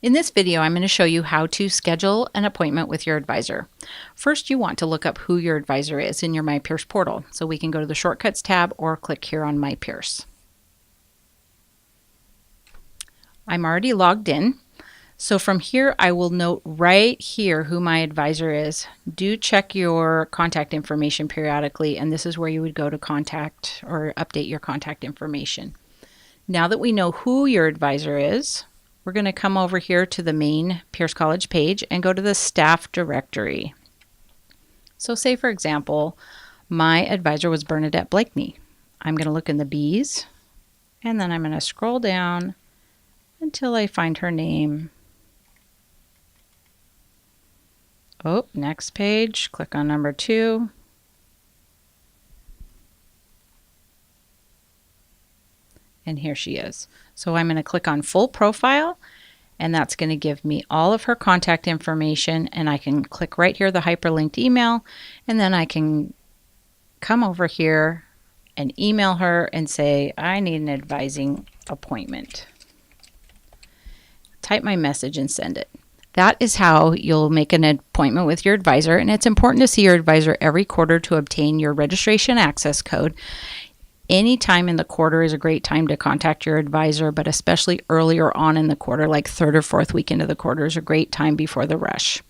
In this video, I'm going to show you how to schedule an appointment with your advisor. First, you want to look up who your advisor is in your MyPeers portal. So we can go to the Shortcuts tab or click here on MyPeers. I'm already logged in. So from here, I will note right here who my advisor is. Do check your contact information periodically, and this is where you would go to contact or update your contact information. Now that we know who your advisor is, we're going to come over here to the main Pierce College page and go to the staff directory. So say, for example, my advisor was Bernadette Blakeney. I'm going to look in the B's, and then I'm going to scroll down until I find her name. Oh, next page, click on number 2. And here she is. So I'm going to click on full profile, and that's going to give me all of her contact information, and I can click right here the hyperlinked email, and then I can come over here and email her and say I need an advising appointment. Type my message and send it. That is how you'll make an appointment with your advisor, and it's important to see your advisor every quarter to obtain your registration access code. Any time in the quarter is a great time to contact your advisor, but especially earlier on in the quarter, like third or fourth week into the quarter is a great time before the rush.